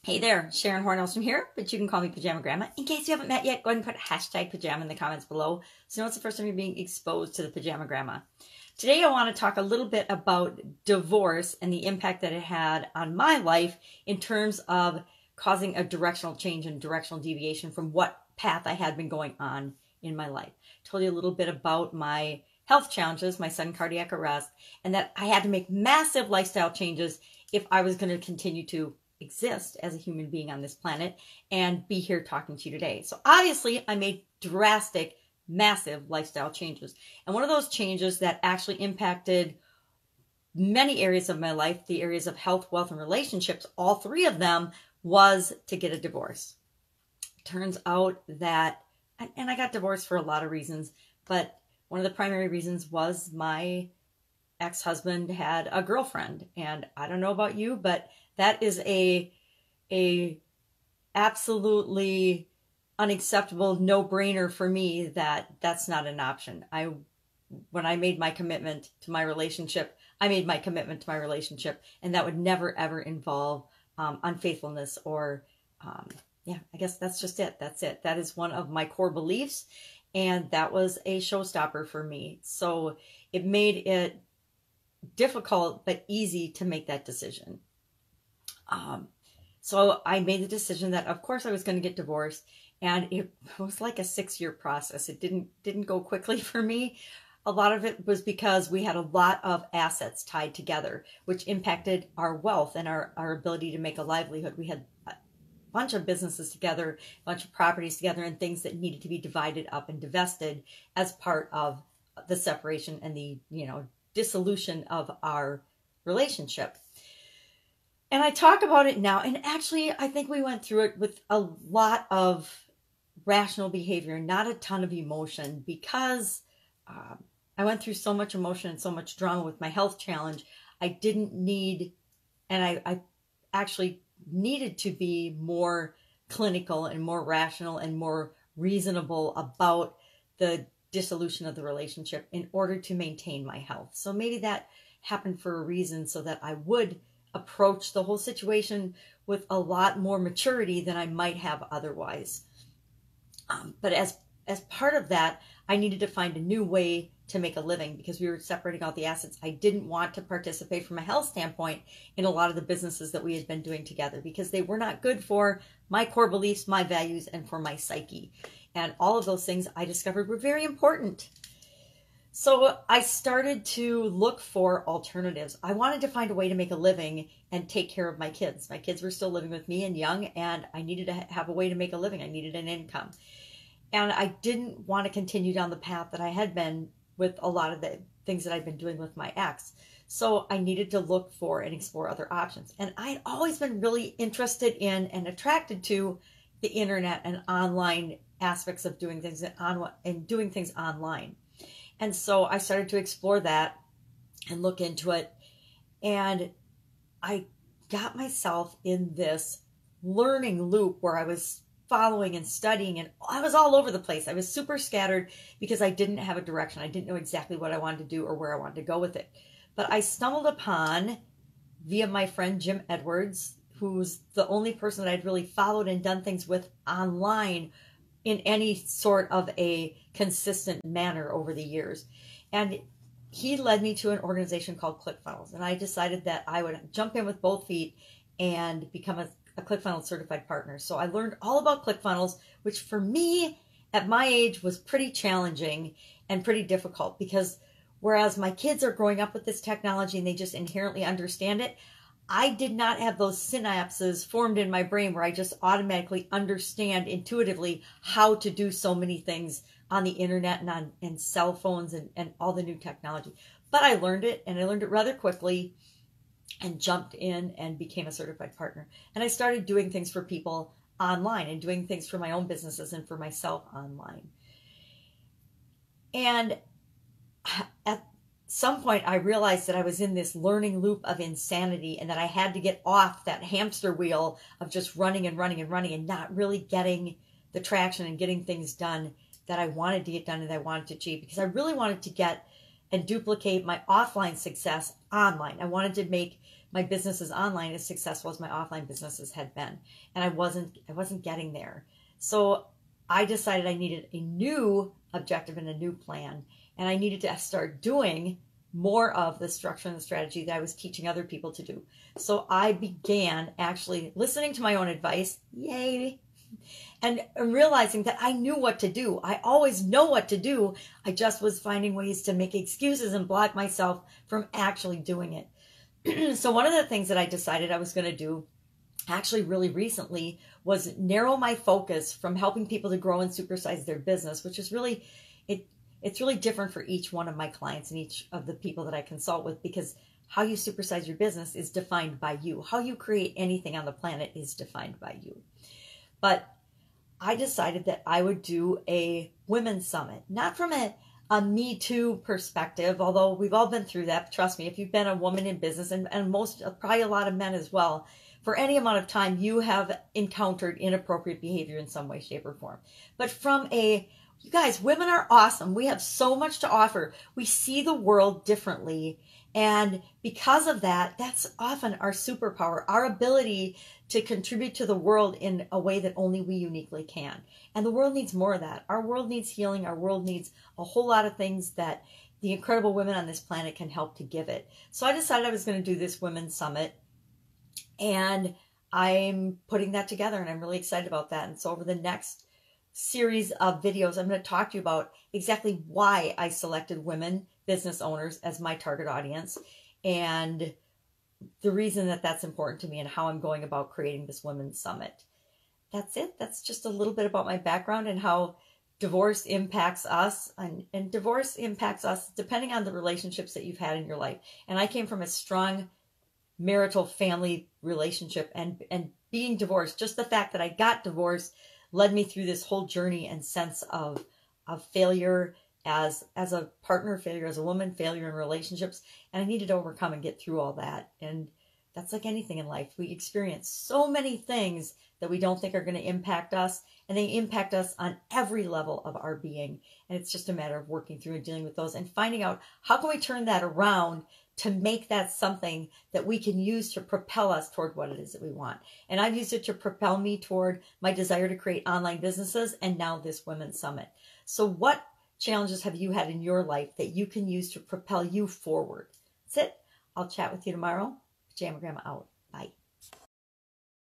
Hey there, Sharon Horne-Ellstrom here, but you can call me Pajama Grandma. In case you haven't met yet, go ahead and put hashtag pajama in the comments below so you know it's the first time you're being exposed to the Pajama Grandma. Today I want to talk a little bit about divorce and the impact that it had on my life in terms of causing a directional change and directional deviation from what path I had been going on in my life. I told you a little bit about my health challenges, my sudden cardiac arrest, and that I had to make massive lifestyle changes if I was going to continue to exist as a human being on this planet and be here talking to you today. So obviously I made drastic, massive lifestyle changes. And one of those changes that actually impacted many areas of my life, the areas of health, wealth, and relationships, all three of them, was to get a divorce. Turns out that, and I got divorced for a lot of reasons, but one of the primary reasons was my ex-husband had a girlfriend. And I don't know about you, but that is a absolutely unacceptable no-brainer for me. That's not an option. When I made my commitment to my relationship, I made my commitment to my relationship, and that would never ever involve unfaithfulness or yeah, I guess that's just it. That's it. That is one of my core beliefs, and that was a showstopper for me. So it made it difficult but easy to make that decision. So I made the decision that of course I was going to get divorced, and it was like a 6-year process. It didn't go quickly for me. A lot of it was because we had a lot of assets tied together, which impacted our wealth and our ability to make a livelihood. We had a bunch of businesses together, a bunch of properties together, and things that needed to be divided up and divested as part of the separation and the, dissolution of our relationship. And I talk about it now, and actually I think we went through it with a lot of rational behavior, not a ton of emotion, because I went through so much emotion and so much drama with my health challenge. I didn't need, and I actually needed to be more clinical and more rational and more reasonable about the dissolution of the relationship in order to maintain my health. So maybe that happened for a reason, so that I would approach the whole situation with a lot more maturity than I might have otherwise. But as part of that, I needed to find a new way to make a living because we were separating out the assets. I didn't want to participate from a health standpoint in a lot of the businesses that we had been doing together because they were not good for my core beliefs, my values, and for my psyche. And all of those things I discovered were very important. So I started to look for alternatives. I wanted to find a way to make a living and take care of my kids. My kids were still living with me and young, and I needed to have a way to make a living. I needed an income. And I didn't want to continue down the path that I had been with a lot of the things that I'd been doing with my ex. So I needed to look for and explore other options. And I'd always been really interested in and attracted to the internet and online aspects of doing things and doing things online. And so I started to explore that and look into it. And I got myself in this learning loop where I was following and studying, and I was all over the place. I was super scattered because I didn't have a direction. I didn't know exactly what I wanted to do or where I wanted to go with it. But I stumbled upon, via my friend Jim Edwards, who's the only person that I'd really followed and done things with online in any sort of a consistent manner over the years. And he led me to an organization called ClickFunnels. And I decided that I would jump in with both feet and become a ClickFunnels certified partner. So I learned all about ClickFunnels, which for me at my age was pretty challenging and pretty difficult, because whereas my kids are growing up with this technology and they just inherently understand it, I did not have those synapses formed in my brain where I just automatically understand intuitively how to do so many things on the internet and cell phones and all the new technology. But I learned it, and I learned it rather quickly and jumped in and became a certified partner. And I started doing things for people online and doing things for my own businesses and for myself online. And at some point I realized that I was in this learning loop of insanity and that I had to get off that hamster wheel of just running and running and running and not really getting the traction and getting things done that I wanted to get done and that I wanted to achieve, because I really wanted to get and duplicate my offline success online. I wanted to make my businesses online as successful as my offline businesses had been. And I wasn't getting there. So I decided I needed a new objective and a new plan. And I needed to start doing more of the structure and the strategy that I was teaching other people to do. So I began actually listening to my own advice, yay, and realizing that I knew what to do. I always know what to do. I just was finding ways to make excuses and block myself from actually doing it. So one of the things that I decided I was going to do actually really recently was narrow my focus from helping people to grow and supersize their business, which is really, it's really different for each one of my clients and each of the people that I consult with, because how you supersize your business is defined by you. How you create anything on the planet is defined by you. But I decided that I would do a women's summit, not from a Me Too perspective, although we've all been through that. Trust me, if you've been a woman in business, and most, probably a lot of men as well, for any amount of time, you have encountered inappropriate behavior in some way, shape, or form. But from you guys, women are awesome. We have so much to offer. We see the world differently. And because of that, that's often our superpower, our ability to contribute to the world in a way that only we uniquely can. And the world needs more of that. Our world needs healing. Our world needs a whole lot of things that the incredible women on this planet can help to give it. So I decided I was going to do this women's summit, and I'm putting that together, and I'm really excited about that. And so over the next series of videos, I'm going to talk to you about exactly why I selected women business owners as my target audience, and the reason that that's important to me, and how I'm going about creating this women's summit. That's it. That's just a little bit about my background and how divorce impacts us, and divorce impacts us depending on the relationships that you've had in your life. And I came from a strong marital family relationship, and being divorced, just the fact that I got divorced led me through this whole journey and sense of failure as a partner, failure as a woman, failure in relationships. And I needed to overcome and get through all that. And that's like anything in life. We experience so many things that we don't think are going to impact us, and they impact us on every level of our being. And it's just a matter of working through and dealing with those and finding out how can we turn that around to make that something that we can use to propel us toward what it is that we want. And I've used it to propel me toward my desire to create online businesses, and now this Women's Summit. So what challenges have you had in your life that you can use to propel you forward? That's it. I'll chat with you tomorrow. Pajama Grandma out. Bye.